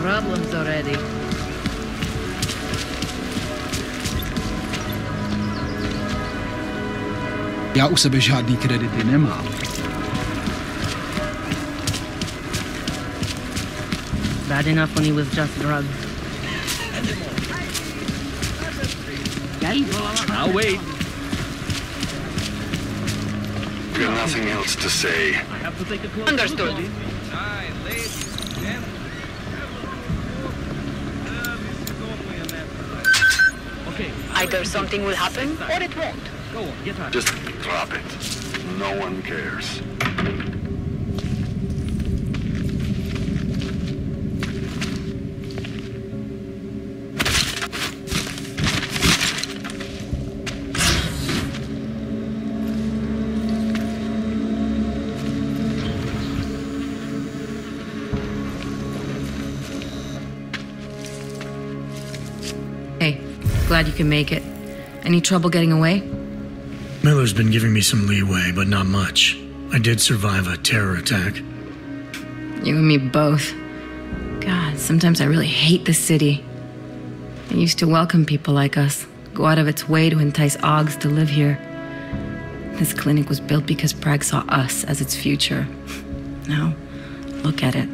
Problems already. Já u sebe žádný kredity nemám. Bad enough when he was just drugged. I'll wait. Got nothing else to say. I have to take a close Understood. look. Okay. Either something will happen or it won't. Go on, get out. Just drop it. No one cares. Hey, glad you can make it. Any trouble getting away? Miller's been giving me some leeway, but not much. I did survive a terror attack. You and me both. God, sometimes I really hate this city. It used to welcome people like us, go out of its way to entice Augs to live here. This clinic was built because Prague saw us as its future. Now, look at it.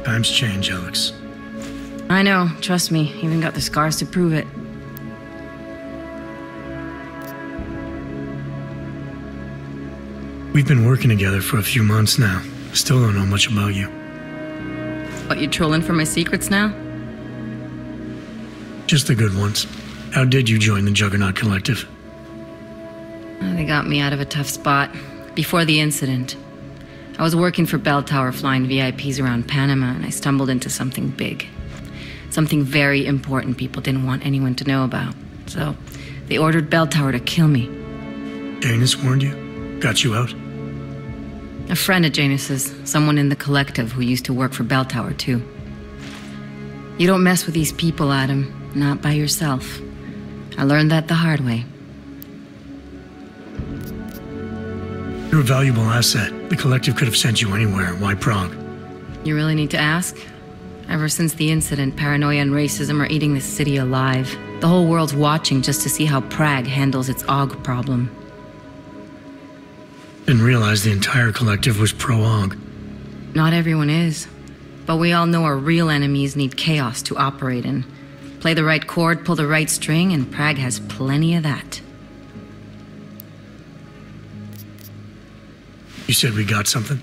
Times change, Alex. I know, trust me, even got the scars to prove it. We've been working together for a few months now. Still don't know much about you. What, you trolling for my secrets now? Just the good ones. How did you join the Juggernaut Collective? They got me out of a tough spot. Before the incident, I was working for Bell Tower flying VIPs around Panama, and I stumbled into something big. Something very important people didn't want anyone to know about. So, they ordered Bell Tower to kill me. Janus warned you? Got you out? A friend of Janus's, someone in the collective who used to work for Bell Tower too. You don't mess with these people, Adam. Not by yourself. I learned that the hard way. You're a valuable asset. The collective could have sent you anywhere. Why Prague? You really need to ask? Ever since the incident, paranoia and racism are eating this city alive. The whole world's watching just to see how Prague handles its AUG problem. Didn't realize the entire collective was pro-AUG. Not everyone is. But we all know our real enemies need chaos to operate in. Play the right chord, pull the right string, and Prague has plenty of that. You said we got something?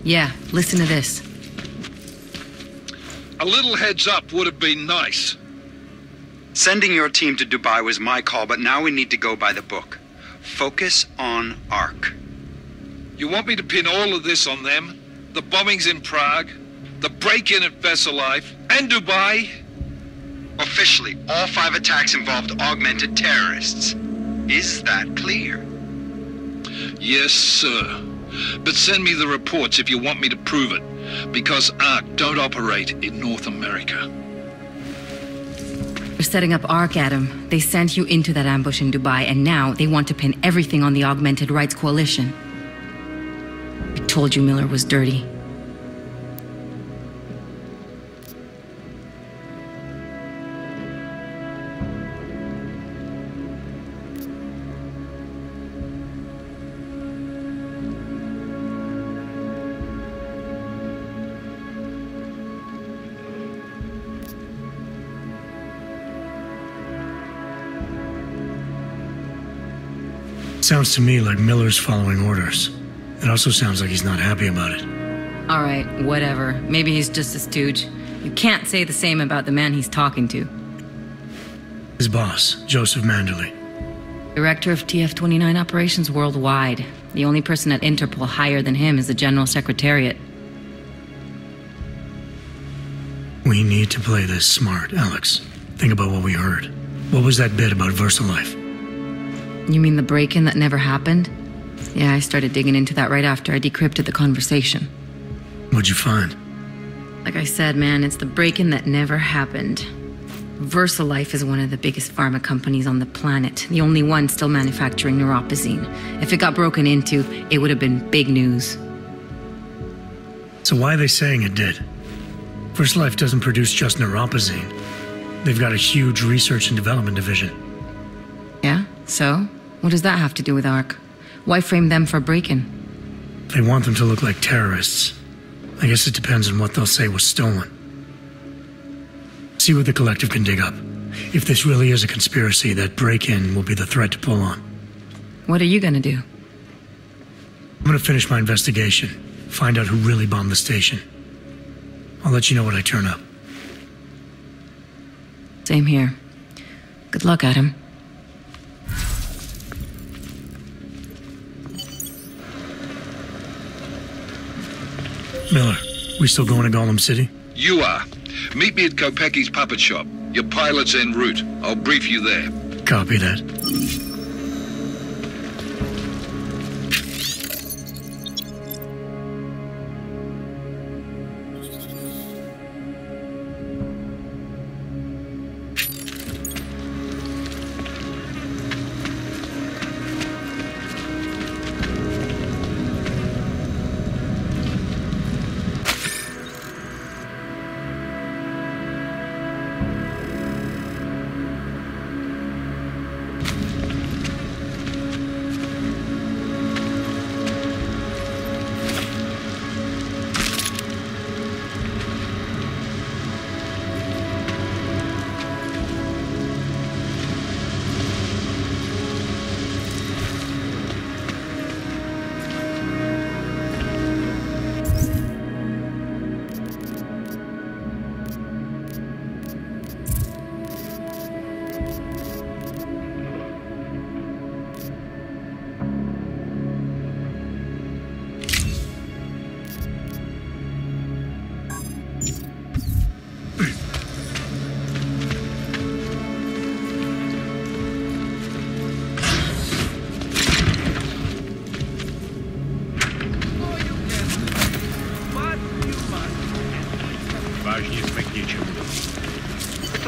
Yeah, listen to this. A little heads up would have been nice. Sending your team to Dubai was my call, but now we need to go by the book. Focus on ARC. You want me to pin all of this on them? The bombings in Prague, the break-in at Vesellife, and Dubai? Officially, all 5 attacks involved augmented terrorists. Is that clear? Yes, sir. But send me the reports if you want me to prove it, because ARC don't operate in North America. They're setting up ARC, Adam. They sent you into that ambush in Dubai, and now they want to pin everything on the Augmented Rights Coalition. I told you Miller was dirty. Sounds to me like Miller's following orders. It also sounds like he's not happy about it. All right, whatever. Maybe he's just a stooge. You can't say the same about the man he's talking to. His boss, Joseph Manderley. Director of TF-29 operations worldwide. The only person at Interpol higher than him is the General Secretariat. We need to play this smart, Alex. Think about what we heard. What was that bit about Versalife? You mean the break-in that never happened? Yeah, I started digging into that right after I decrypted the conversation. What'd you find? Like I said, man, it's the break-in that never happened. Versalife is one of the biggest pharma companies on the planet, the only one still manufacturing neuropozyne. If it got broken into, it would have been big news. So why are they saying it did? First Life doesn't produce just neuropozyne. They've got a huge research and development division. Yeah? So? What does that have to do with ARC? Why frame them for break-in? They want them to look like terrorists. I guess it depends on what they'll say was stolen. See what the Collective can dig up. If this really is a conspiracy, that break-in will be the thread to pull on. What are you gonna do? I'm gonna finish my investigation, find out who really bombed the station. I'll let you know when I turn up. Same here. Good luck, Adam. Miller, we still going to Golem City? You are. Meet me at Kopecki's puppet shop. Your pilot's en route. I'll brief you there. Copy that.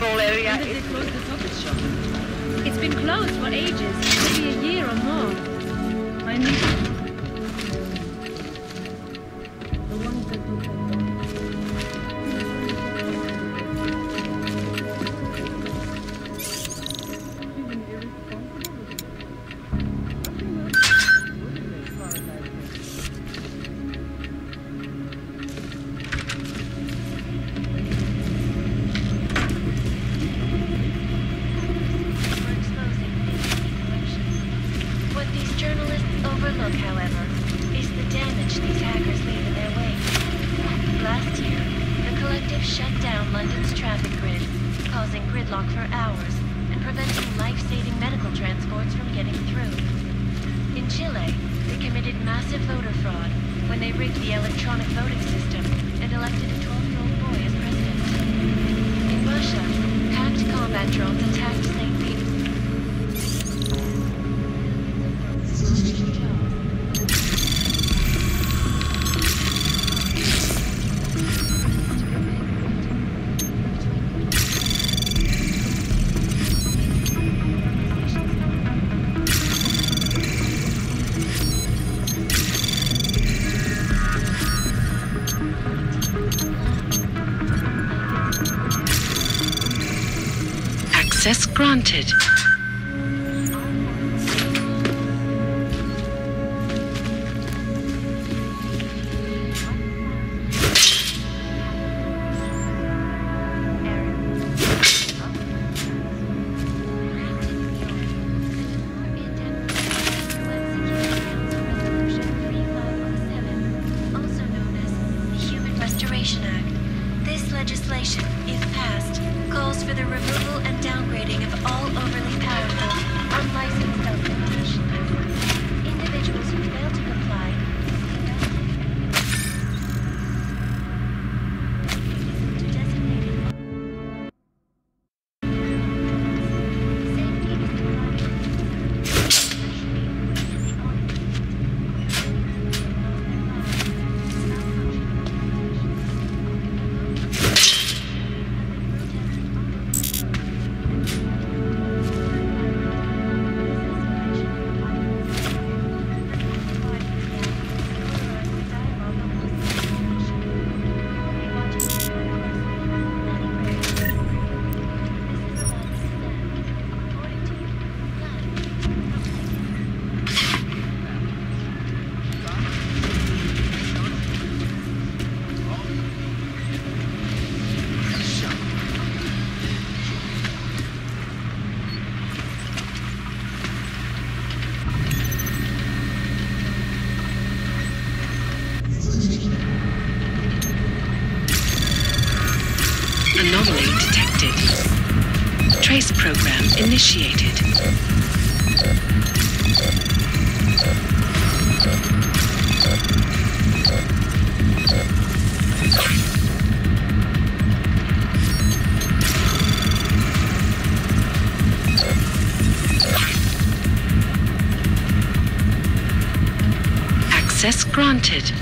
Patrol area When did they close the puppet shop? It's been closed for ages, maybe a year or more. I need... Access granted. Anomaly detected. Trace program initiated. Access granted.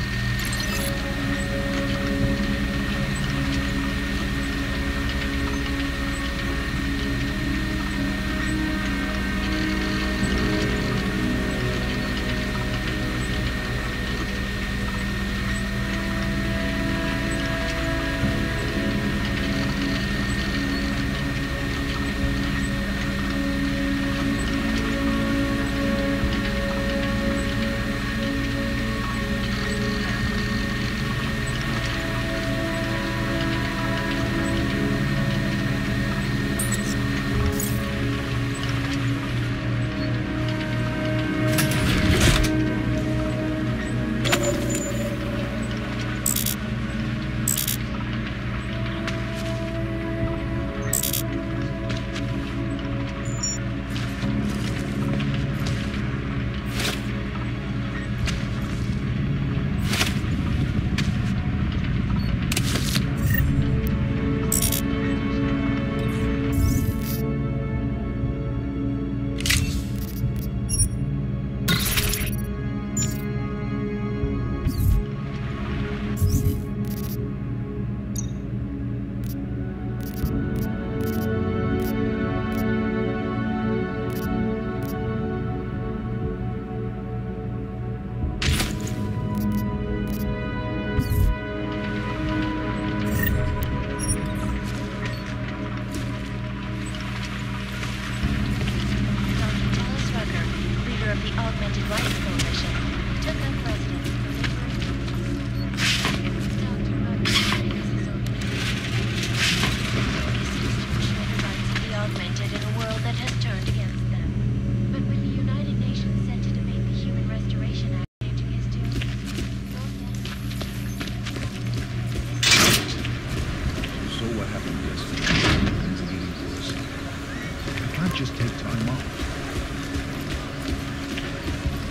Just take time off.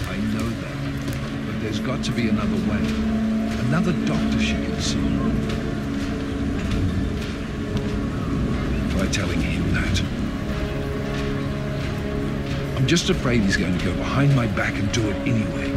I know that, but there's got to be another way. Another doctor she can see. Try telling him that. I'm just afraid he's going to go behind my back and do it anyway.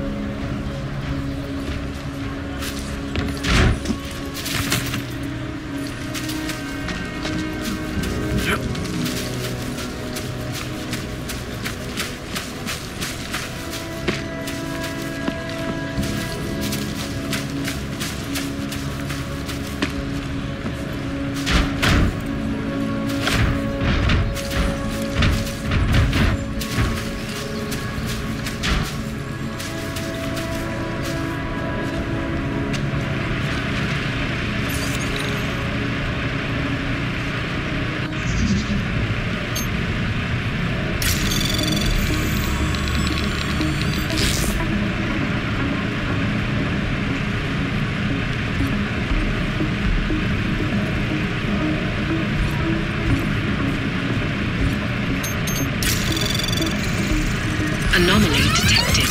Anomaly detected.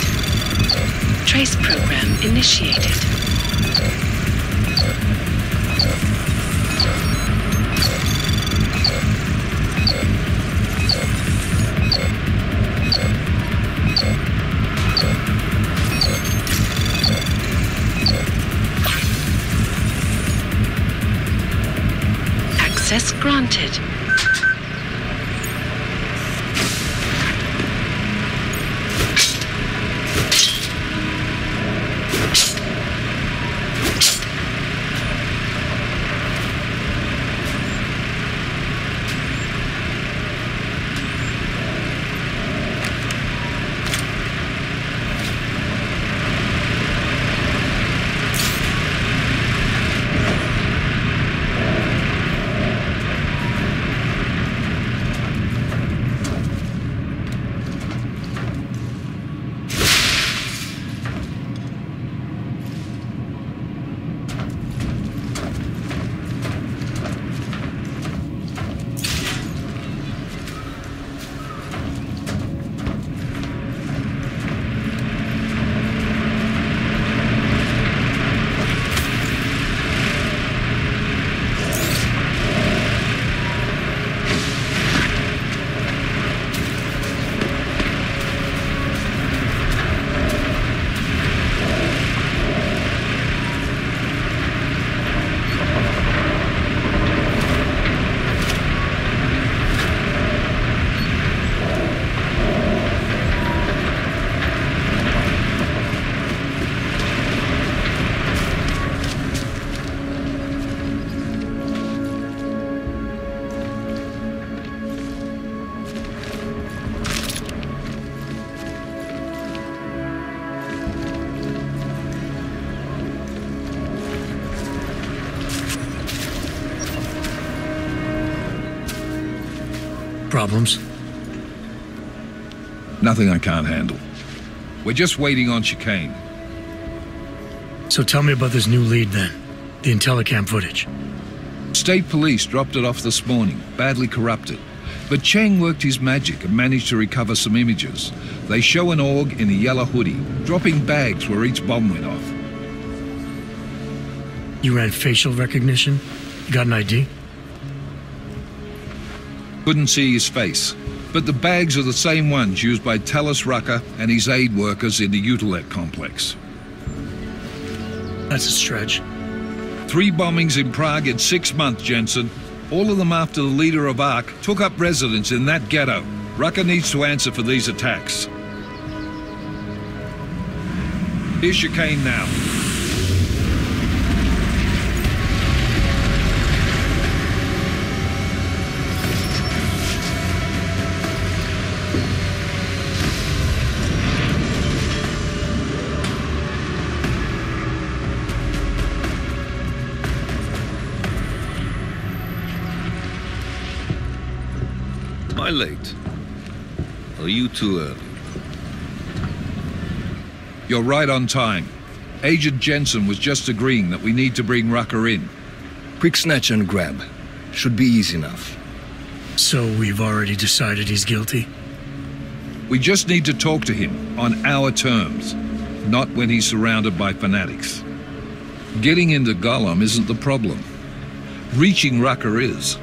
Trace program initiated. Access granted. problems? Nothing I can't handle. We're just waiting on Chicane. So tell me about this new lead then. The Intellicam footage. State police dropped it off this morning, badly corrupted. But Cheng worked his magic and managed to recover some images. They show an org in a yellow hoodie, dropping bags where each bomb went off. You ran facial recognition? You got an ID? Couldn't see his face, but the bags are the same ones used by Talos Rucker and his aid workers in the ONE.LET'S complex. That's a stretch. 3 bombings in Prague in 6 months, Jensen. All of them after the leader of ARC took up residence in that ghetto. Rucker needs to answer for these attacks. Here's Chicane now. Am I late? Or are you too early? You're right on time. Agent Jensen was just agreeing that we need to bring Rucker in. Quick snatch and grab. Should be easy enough. So we've already decided he's guilty? We just need to talk to him on our terms, not when he's surrounded by fanatics. Getting into Golem isn't the problem. Reaching Rucker is.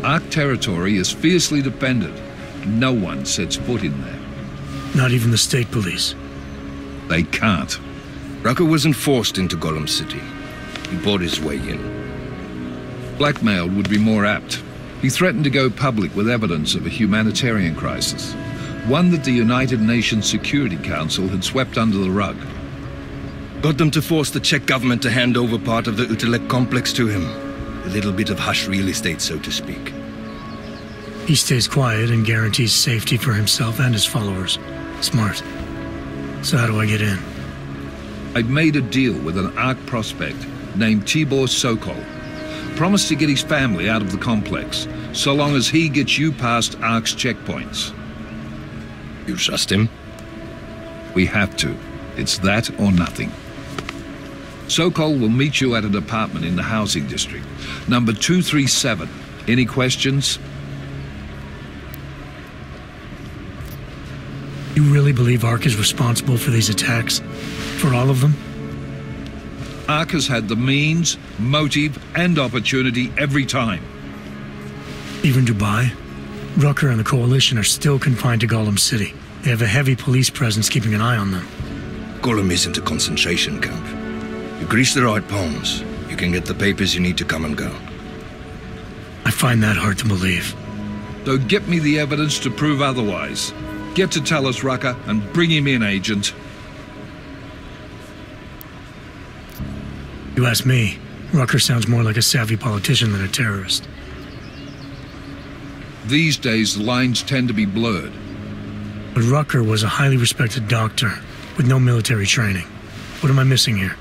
ARC territory is fiercely defended. No one sets foot in there. Not even the state police? They can't. Rucker wasn't forced into Golem City. He bought his way in. Blackmailed would be more apt. He threatened to go public with evidence of a humanitarian crisis, one that the United Nations Security Council had swept under the rug. Got them to force the Czech government to hand over part of the ONE.LET'S complex to him. A little bit of hush real estate, so to speak. He stays quiet and guarantees safety for himself and his followers. Smart. So how do I get in? I'd made a deal with an ARC prospect named Tibor Sokol. Promised to get his family out of the complex, so long as he gets you past ARC's checkpoints. You trust him? We have to. It's that or nothing. Sokol will meet you at an apartment in the housing district, number 237. Any questions? You really believe ARC is responsible for these attacks? For all of them? ARC has had the means, motive, and opportunity every time. Even Dubai? Rucker and the Coalition are still confined to Golem City. They have a heavy police presence keeping an eye on them. Golem isn't a concentration camp. You grease the right palms, you can get the papers you need to come and go. I find that hard to believe. So get me the evidence to prove otherwise. Get to Talos Rucker and bring him in, Agent. You ask me, Rucker sounds more like a savvy politician than a terrorist. These days, the lines tend to be blurred. But Rucker was a highly respected doctor with no military training. What am I missing here?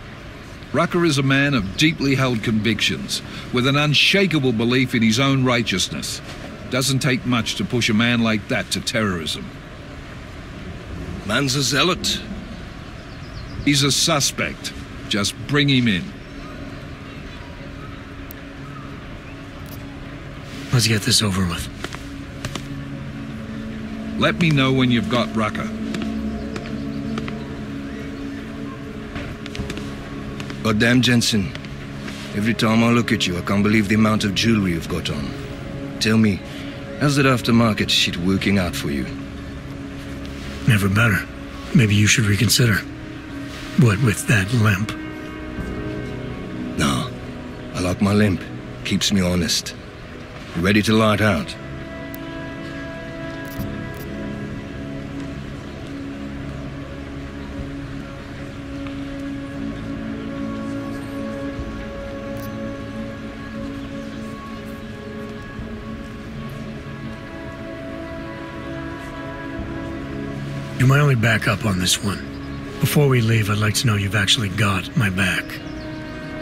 Rucker is a man of deeply held convictions, with an unshakable belief in his own righteousness. Doesn't take much to push a man like that to terrorism. Man's a zealot. He's a suspect. Just bring him in. Let's get this over with. Let me know when you've got Rucker. Goddamn, Jensen. Every time I look at you, I can't believe the amount of jewelry you've got on. Tell me, how's that aftermarket shit working out for you? Never better. Maybe you should reconsider. What with that limp? No. I like my limp. Keeps me honest. You ready to light out? You're my only backup on this one. Before we leave, I'd like to know you've actually got my back.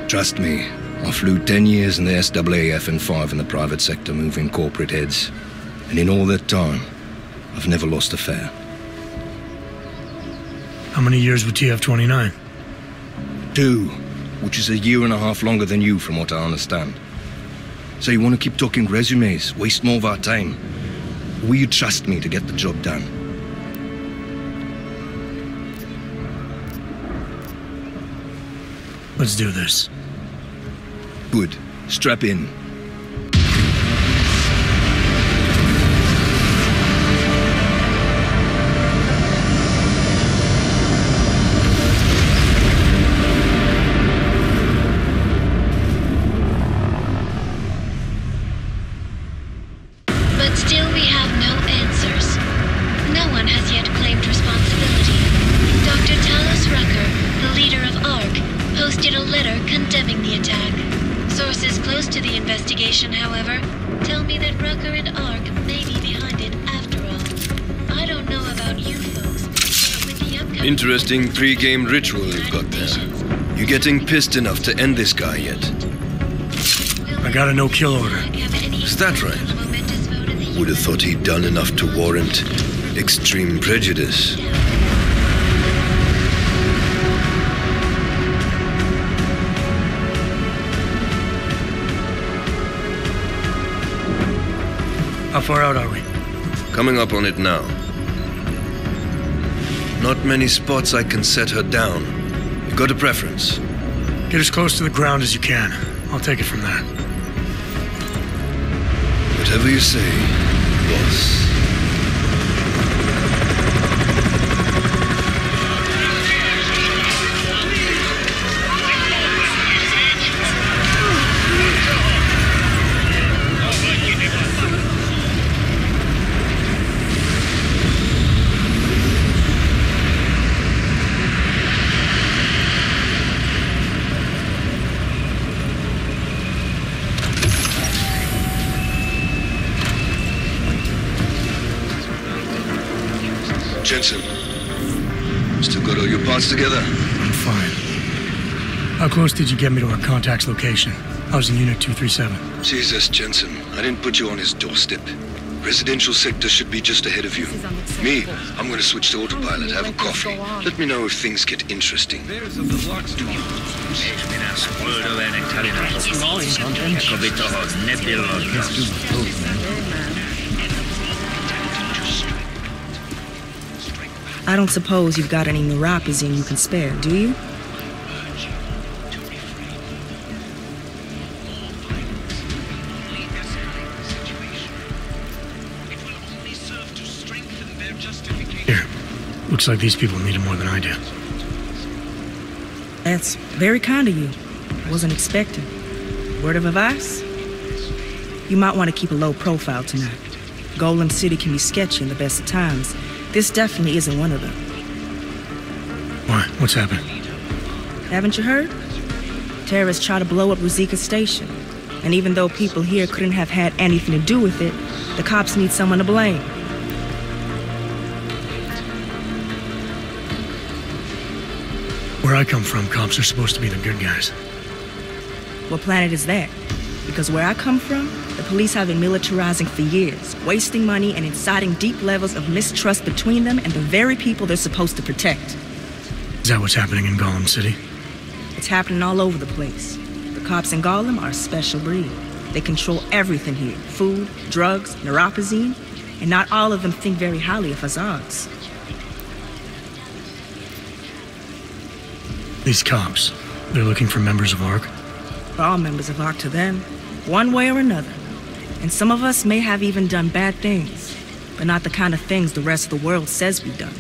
Trust me, I flew 10 years in the SAAF and 5 in the private sector moving corporate heads. And in all that time, I've never lost a fair. How many years with TF-29? 2, which is a year and a half longer than you from what I understand. So you want to keep talking resumes, waste more of our time? Or will you trust me to get the job done? Let's do this. Good. Strap in. But still we have no answers. No one has yet claimed responsibility. Dr. Talos Rucker, the leader of ARC, posted a letter condemning the attack. Sources close to the investigation, however, tell me that Rucker and ARC may be behind it after all. I don't know about you folks, but with the upcoming... Interesting pre-game ritual you've got there. You getting pissed enough to end this guy yet? I got a no-kill order. Is that right? Would have thought he'd done enough to warrant extreme prejudice. How far out are we? Coming up on it now. Not many spots I can set her down. You got a preference? Get as close to the ground as you can. I'll take it from there. Whatever you say, boss. Jensen, still got all your parts together? I'm fine. How close did you get me to our contact's location? I was in Unit 237. Jesus, Jensen, I didn't put you on his doorstep. Residential sector should be just ahead of you. Me, I'm going to switch to autopilot, have a coffee. Let me know if things get interesting. I don't suppose you've got any neuropazine you can spare, do you? Here. Looks like these people need it more than I do. That's very kind of you. Wasn't expecting. Word of advice? You might want to keep a low profile tonight. Golem City can be sketchy in the best of times. This definitely isn't one of them. Why? What's happened? Haven't you heard? Terrorists try to blow up Ruzika Station. And even though people here couldn't have had anything to do with it, the cops need someone to blame. Where I come from, cops are supposed to be the good guys. What planet is that? Because where I come from, the police have been militarizing for years, wasting money and inciting deep levels of mistrust between them and the very people they're supposed to protect. Is that what's happening in Golem City? It's happening all over the place. The cops in Golem are a special breed. They control everything here. Food, drugs, neuropazine, and not all of them think very highly of Azags. These cops, they're looking for members of ARC? We're all members of ARC to them, one way or another. And some of us may have even done bad things, but not the kind of things the rest of the world says we've done.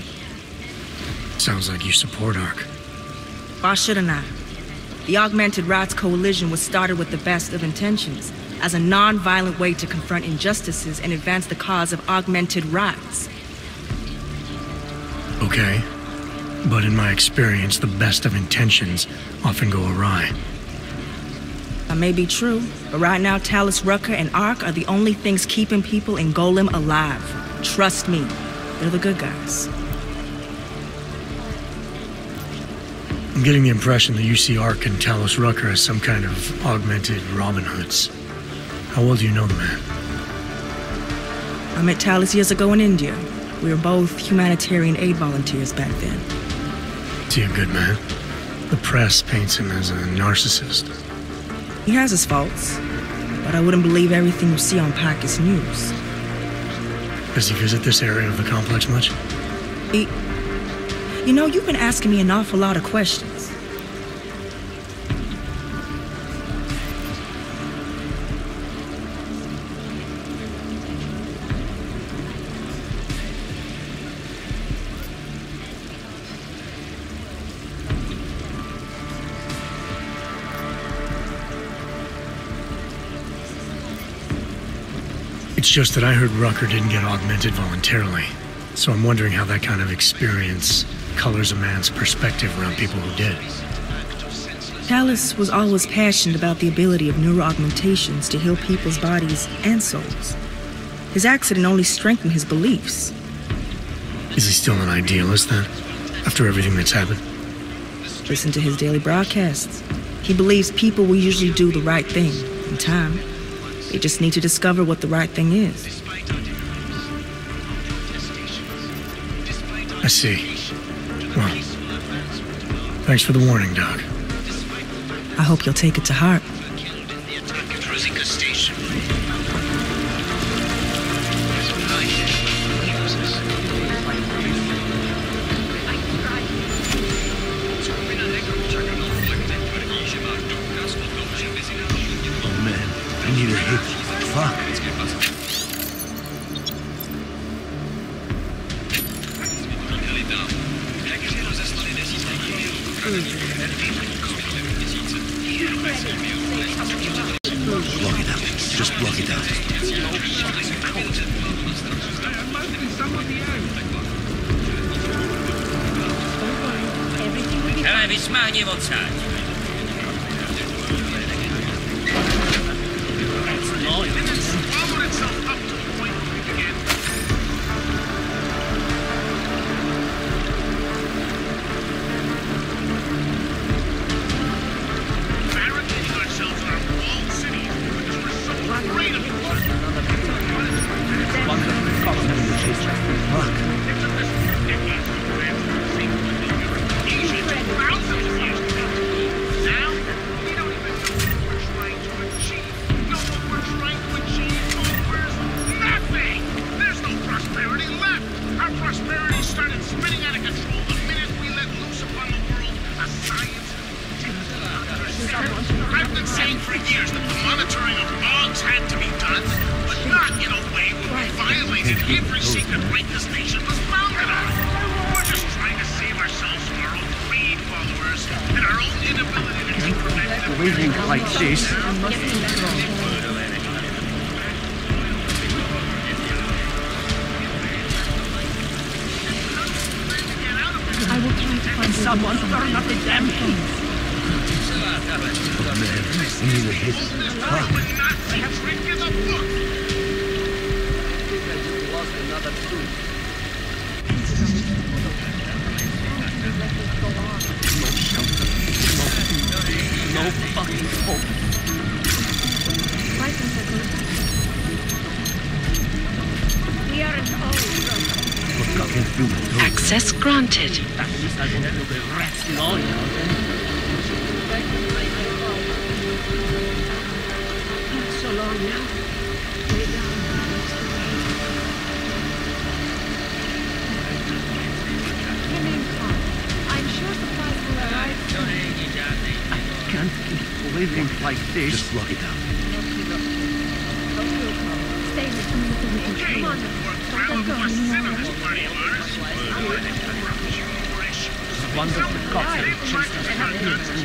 Sounds like you support ARC. Why shouldn't I? The Augmented Rights Coalition was started with the best of intentions, as a non-violent way to confront injustices and advance the cause of augmented rights. Okay. But in my experience, the best of intentions often go awry. That may be true, but right now Talos Rucker and ARC are the only things keeping people in Golem alive. Trust me, they're the good guys. I'm getting the impression that you see ARC and Talos Rucker as some kind of augmented Robin Hoods. How well do you know the man? I met Talus years ago in India. We were both humanitarian aid volunteers back then. Is he a good man? The press paints him as a narcissist. He has his faults, but I wouldn't believe everything you see on Pakistan News. Does he visit this area of the complex much? You know, you've been asking me an awful lot of questions. It's just that I heard Rucker didn't get augmented voluntarily, so I'm wondering how that kind of experience colors a man's perspective around people who did. Talus was always passionate about the ability of neuroaugmentations to heal people's bodies and souls. His accident only strengthened his beliefs. Is he still an idealist then, after everything that's happened? Listen to his daily broadcasts. He believes people will usually do the right thing in time. They just need to discover what the right thing is. I see. Well, thanks for the warning, Doc. I hope you'll take it to heart. Oh man, I need a hit. Fuck. Block it out. Just block it out. Hele, vysmáni odsaď. I've been saying for years that the monitoring of logs had to be done, but not in a way where we violated every secret right this nation was founded on. We're just trying to save ourselves from our own greed followers and our own inability to take preventive Believing like this. I will try to find someone to burn up the damn thing. Oh man, I need a hit. Fuck. Lost another tooth. No shelter. No fucking hope. We aren't all broken. Access granted. At least I won't feel the rats gnawing on them. Not so long now. Lay down. Remain calm. I'm sure supplies will arrive soon. I can't keep living like this. Just block it out. Stay with me. Come on. Don't go anymore. Wonder if the cops have chased us out here too.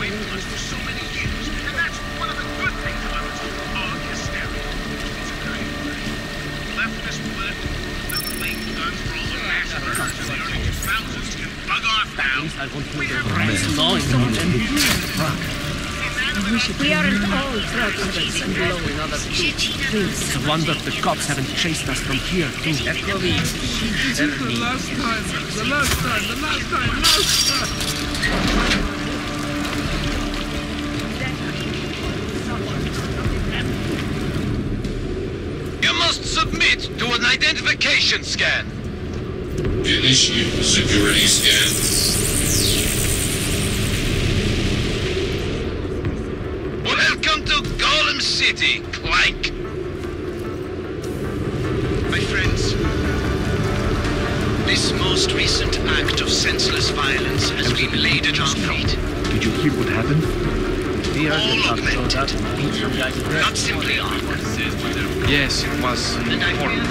So many years, and that's one of the good things about this hog hysteria. It's a kind of leftist political flame guns for all the mass murders in the early 2000s can bug off now. At least I won't feel the rats gnawing on them. Fuck. We aren't all drug addicts and blowing other people. It's a wonder if the cops haven't chased us from here too. The last time. You must must submit to an identification scan. Initiate security scan. Welcome to Golem City, Clank. My friends, this most recent act of senseless violence has been laid at our feet. Did you hear what happened? All augmented, not simply armor. Yes, it was horrible.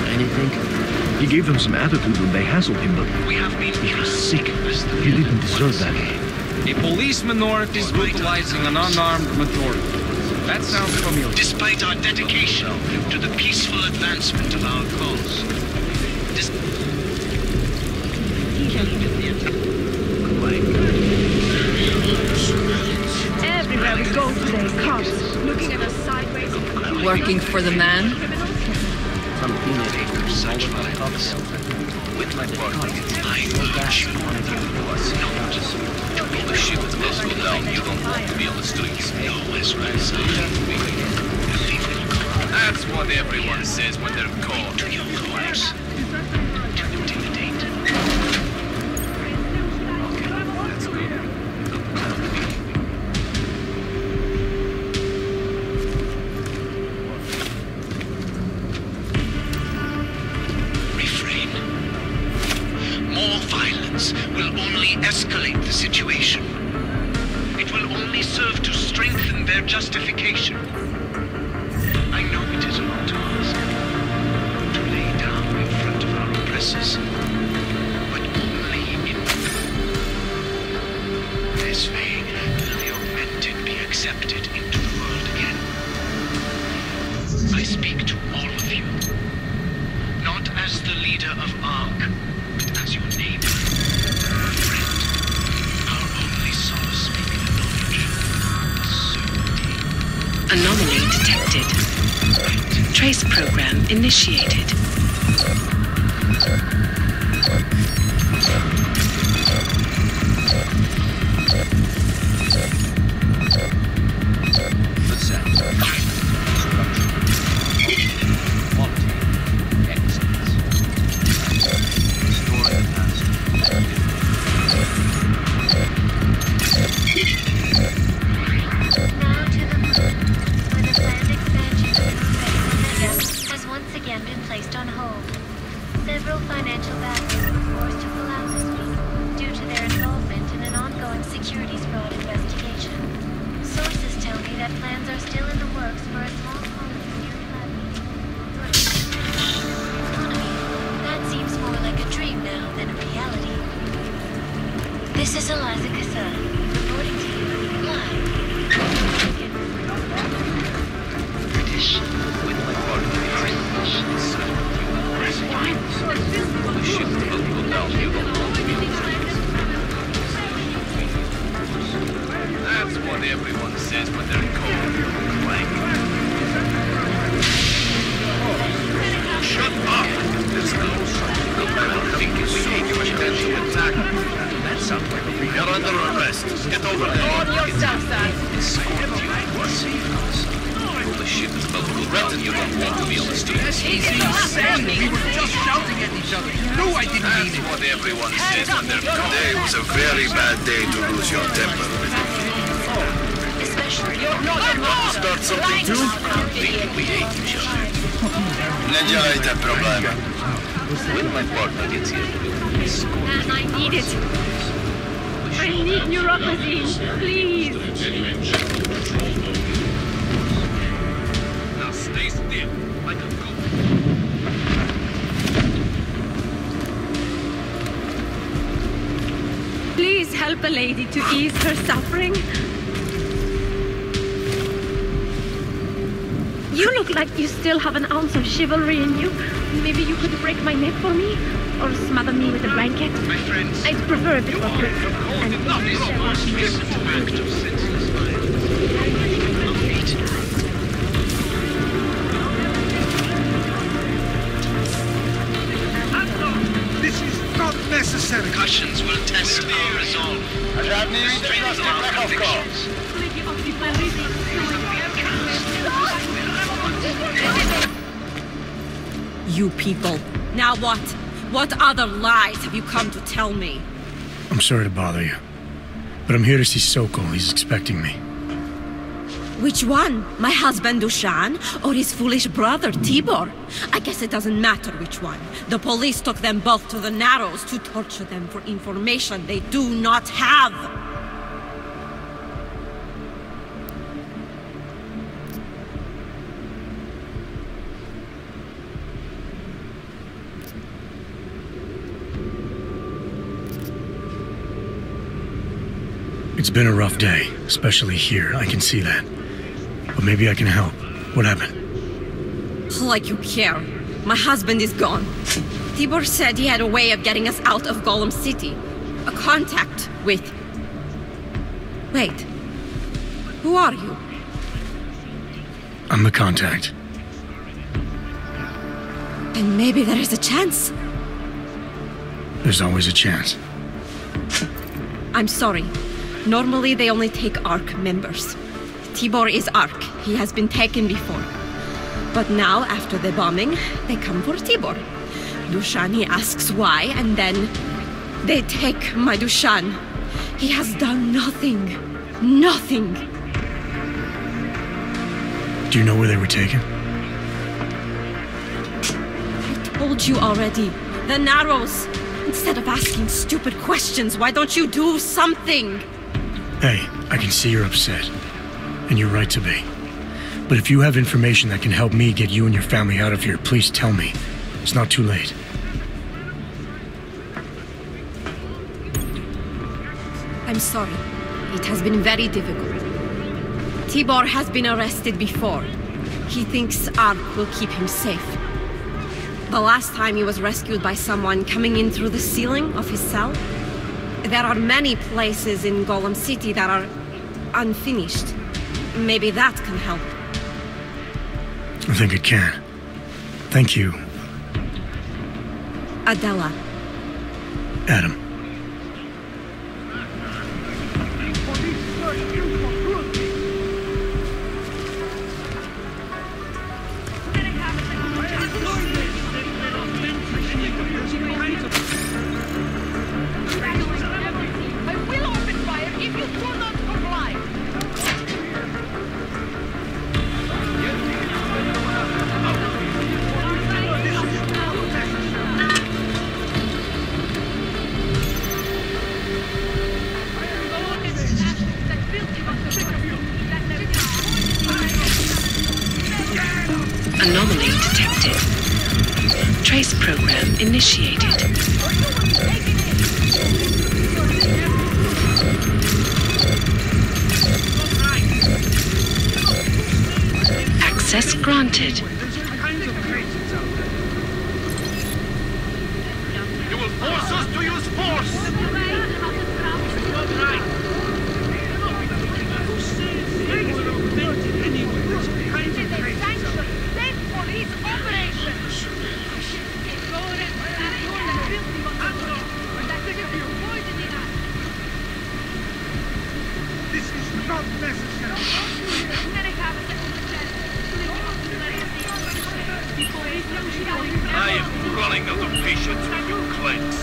Anything? He gave them some attitude when they hassled him, but we have been he was sick. He didn't deserve that. A police minority is brutalizing an unarmed majority. That sounds familiar. Despite our dedication to the peaceful advancement of our cause. Everywhere we go today, cops looking at us sideways. Working for the man? Some teenagers such violence. With my partner, I urge you not to pull the ship as possible down. You don't want to be on the streets. No, as well as That's what everyone says when they're caught. To your cause. To intimidate. Refrain. More violence will only escalate the situation. It will only serve to strengthen their justification. I know it is a long task to lay down in front of our oppressors, but only in this way will the augmented be accepted into the world again. I speak to all of you, not as the leader of ARC, but as your neighbor, friend, our only solace being the knowledge, the certainty. Anomaly detected. Trace program initiated. Several financial backers were forced to pull out this week due to their involvement in an ongoing securities fraud investigation. Sources tell me that plans are still in the works for a small colony near economy. That seems more like a dream now than a reality. This is Eliza Kassan, reporting to you live. British, with my partner, the ship will go down. You don't want to be on the streets. That's what everyone says when they're caught. Clank. Shut up! This goes. Look, I don't think we hate you attention to attack. That sounds like a big... You're under arrest. Get over there. On yourself, sir. Escort you. Save us. The ship is about to go down. You don't want to be on the streets. Easy, insane. We were just shouting at each other. No, I didn't mean it. That's what everyone says when they're caught. Today was a very bad day to lose your temper. Especially Start something too? Thinking we hate each other. Не делайте проблемы. When my partner gets here, And I need it. I need neuropathy, please. now stay still, like a goat. Please help a lady to ease her suffering. You look like you still have an ounce of chivalry in you. Maybe you could break my neck for me? Or smother me with a blanket? My friends, I'd prefer if it were quick. And this most recent act of senseless violence will meet. This is not necessary. Cautions will test our resolve. Strengthen our convictions. you people. Now what? What other lies have you come to tell me? I'm sorry to bother you, but I'm here to see Sokol. He's expecting me. Which one? My husband Dushan, or his foolish brother Tibor? I guess it doesn't matter which one. The police took them both to the Narrows to torture them for information they do not have. It's been a rough day, especially here. I can see that. But maybe I can help. What happened? Like you care. My husband is gone. Tibor said he had a way of getting us out of Golem City. A contact with... Wait. Who are you? I'm the contact. And maybe there is a chance. There's always a chance. I'm sorry. Normally they only take ARC members. Tibor is ARC. He has been taken before. But now, after the bombing, they come for Tibor. Dushan, he asks why, and then they take my Dushan. He has done nothing. Nothing. Do you know where they were taken? I told you already. The Narrows. Instead of asking stupid questions, why don't you do something? Hey, I can see you're upset. And you're right to be. But if you have information that can help me get you and your family out of here, please tell me. It's not too late. I'm sorry. It has been very difficult. Tibor has been arrested before. He thinks ARC will keep him safe. The last time he was rescued by someone coming in through the ceiling of his cell. There are many places in Golem City that are unfinished. Maybe that can help. I think it can. Thank you. Adela. Adam. Anomaly detected. Trace program initiated. Access granted. You will force us to use force! This is not necessary. I am running out of patience with you clanks.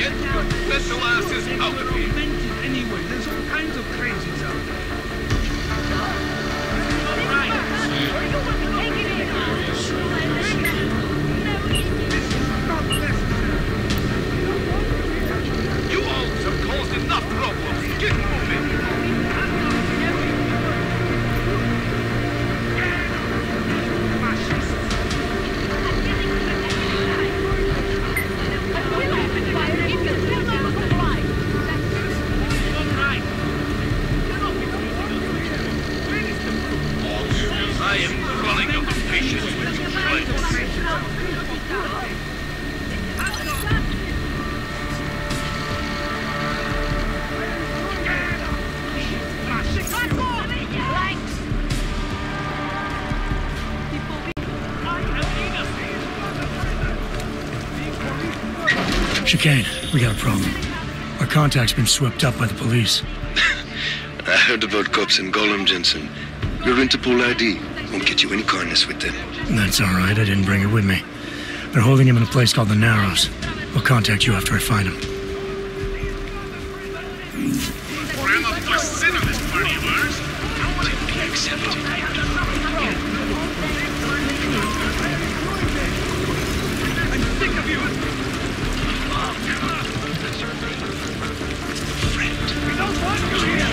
Get your special asses out of here. Anyway, there's all kinds of crazies out there. This is not necessary. Chicane, we got a problem. Our contact's been swept up by the police. I heard about cops in Golem, Jensen. Your Interpol ID won't get you any kindness with them. That's all right, I didn't bring it with me. They're holding him in a place called the Narrows. I'll contact you after I find him. Grandma busts in on this party of ours. I want to be accepted. I'm sick of you. Friend, we don't want you here.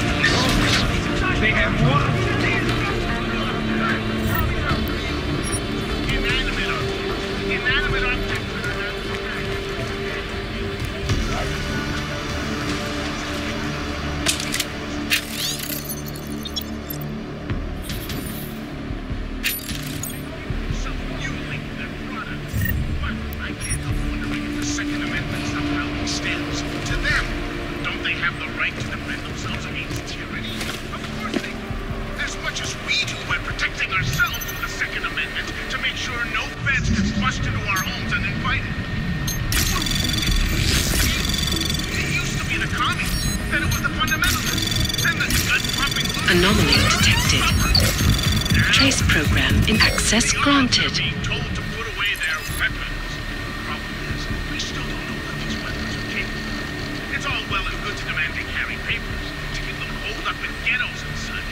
They have one. Inanimate objects. Anomaly detected. Trace program in access granted. Being told to put away their weapons. Problem is, we still don't know what these weapons are capable of. It's all well and good to demanding Harry papers, to keep them holed up in ghettos and such.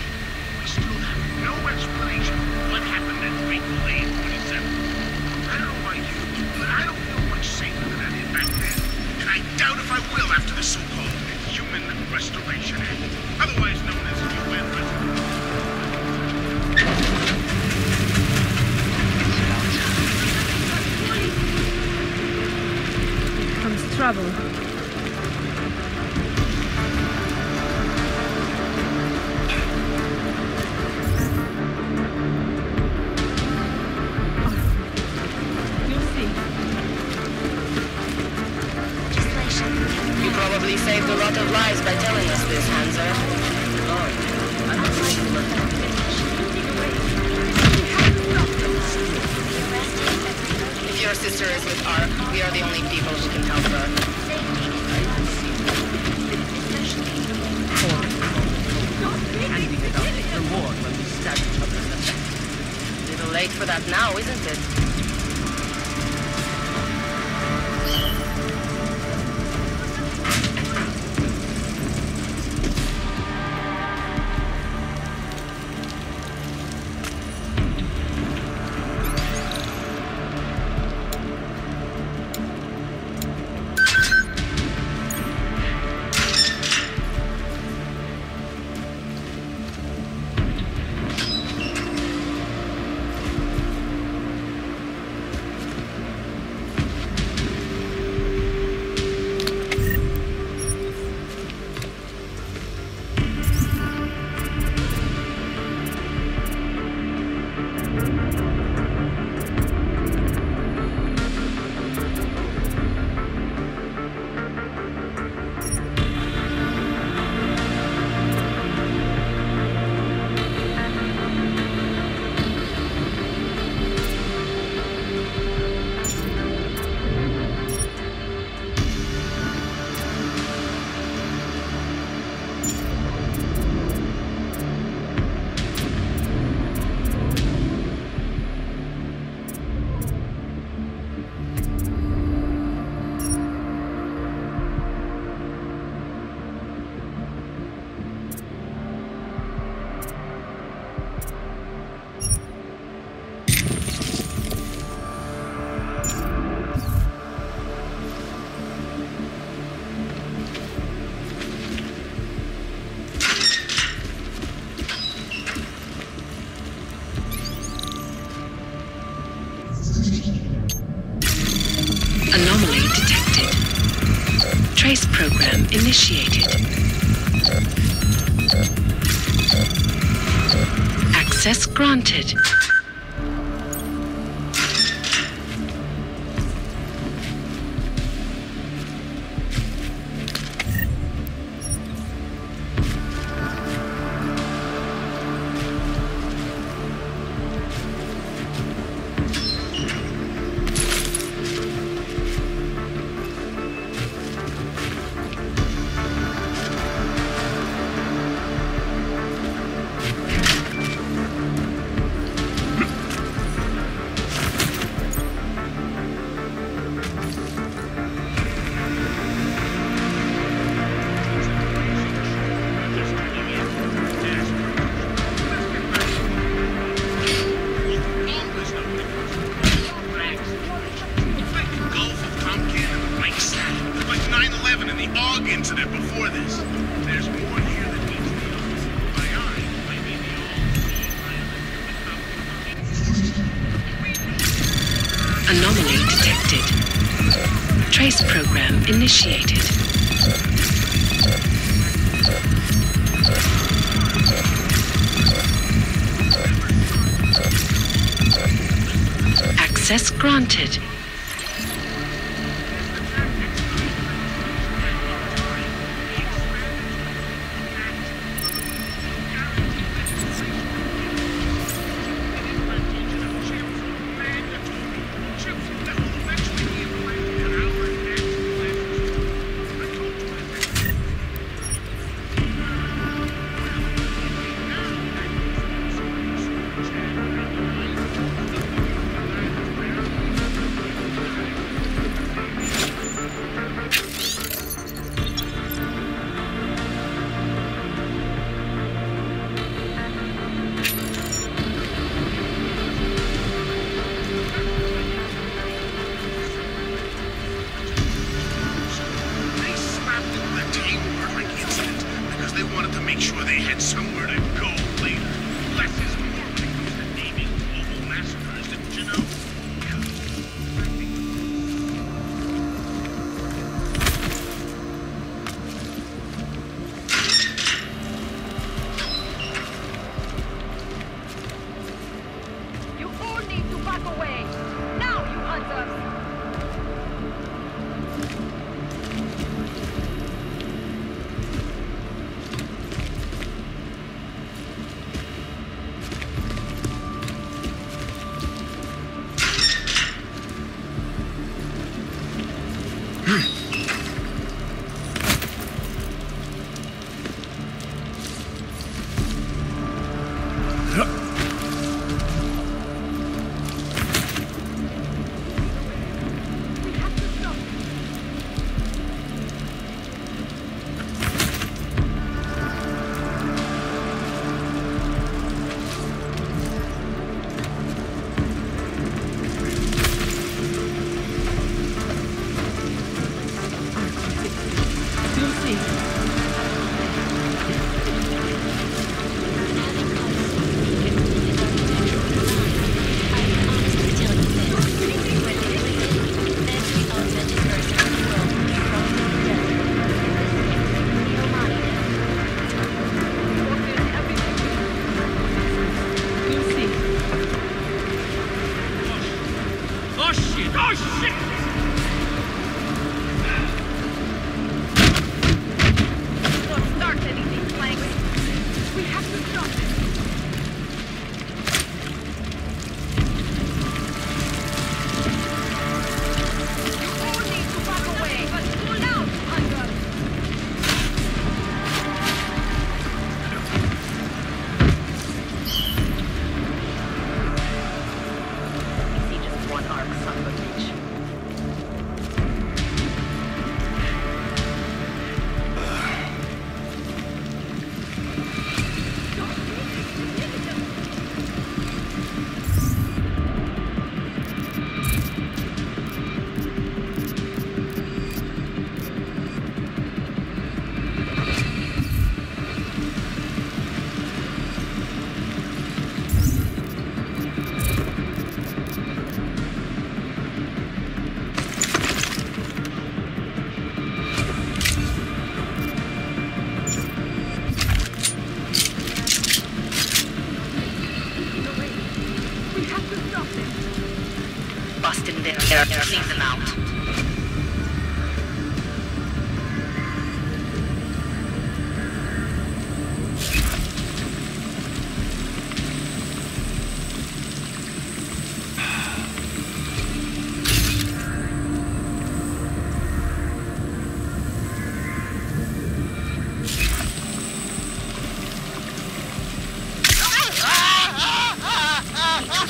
We still have no explanation for what happened at Fateful Day 27. I don't know about you, but I don't feel much safer than I did back then. And I doubt if I will after the so-called Human Restoration Act, otherwise known as UN Restoration. Comes trouble. You probably saved a lot of lives by telling us this, Hanser. If your sister is with ARC, we are the only people who can help her. And we get our reward when we stab each other in the back. A little late for that now, isn't it? Anomaly detected. Trace program initiated. Access granted. Anomaly detected. Trace program initiated. Access granted. Clean them out.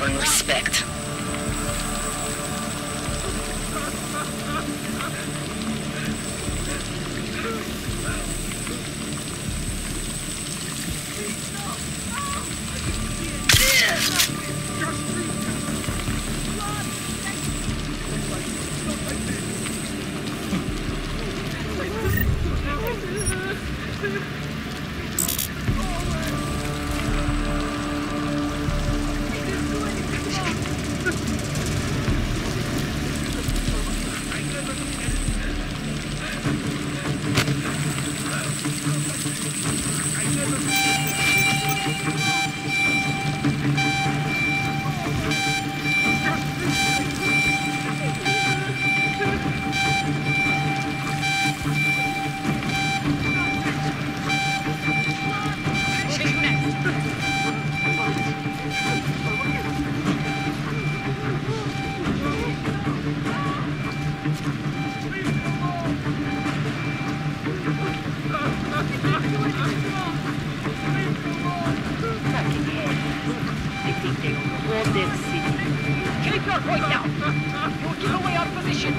Earn respect. Hold this city. Keep your voice down. You'll give away our position.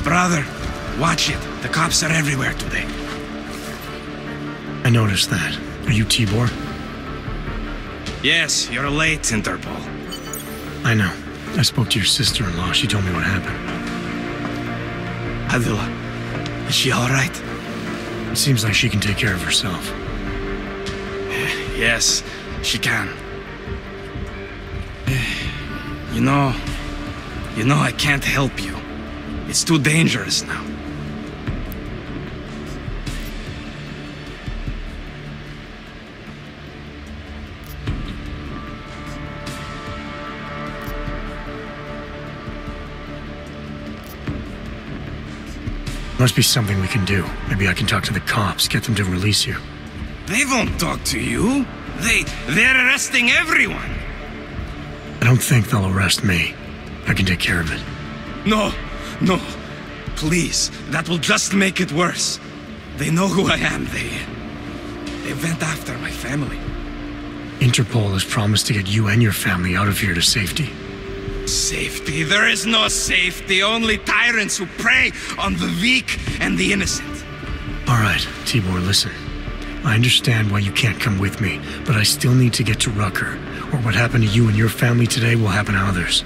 Brother, watch it. The cops are everywhere today. I noticed that. Are you Tibor? Yes, you're late, Interpol. I know. I spoke to your sister-in-law. She told me what happened. Adila, is she all right? It seems like she can take care of herself. Yes, she can. You know, I can't help you. It's too dangerous now. Must be something we can do. Maybe I can talk to the cops, get them to release you. They won't talk to you. They're arresting everyone. I don't think they'll arrest me. I can take care of it. No. Please, that will just make it worse. They know who I am. They went after my family. Interpol has promised to get you and your family out of here to safety. Safety? There is no safety. Only tyrants who prey on the weak and the innocent. All right, Tibor, listen. I understand why you can't come with me, but I still need to get to Rucker, or what happened to you and your family today will happen to others.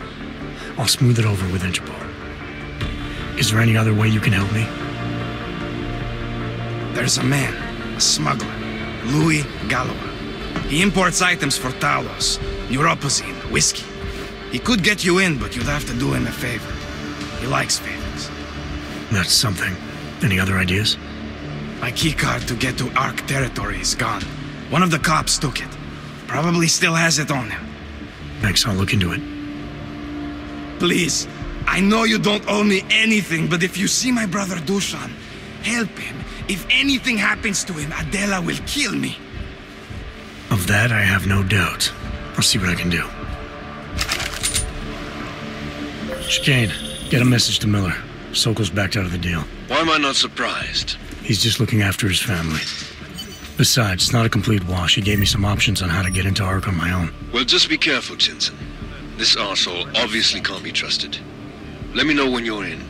I'll smooth it over with Interpol. Is there any other way you can help me? There's a man, a smuggler, Louis Galois. He imports items for Talos, neuropozyne, whiskey. He could get you in, but you'd have to do him a favor. He likes favors. That's something. Any other ideas? My keycard to get to Ark territory is gone. One of the cops took it. Probably still has it on him. Thanks, I'll look into it. Please, I know you don't owe me anything, but if you see my brother Dushan, help him. If anything happens to him, Adela will kill me. Of that, I have no doubt. I'll see what I can do. Chicane, get a message to Miller. Sokol's backed out of the deal. Why am I not surprised? He's just looking after his family. Besides, it's not a complete wash. He gave me some options on how to get into Ark on my own. Well, just be careful, Jensen. This arsehole obviously can't be trusted. Let me know when you're in.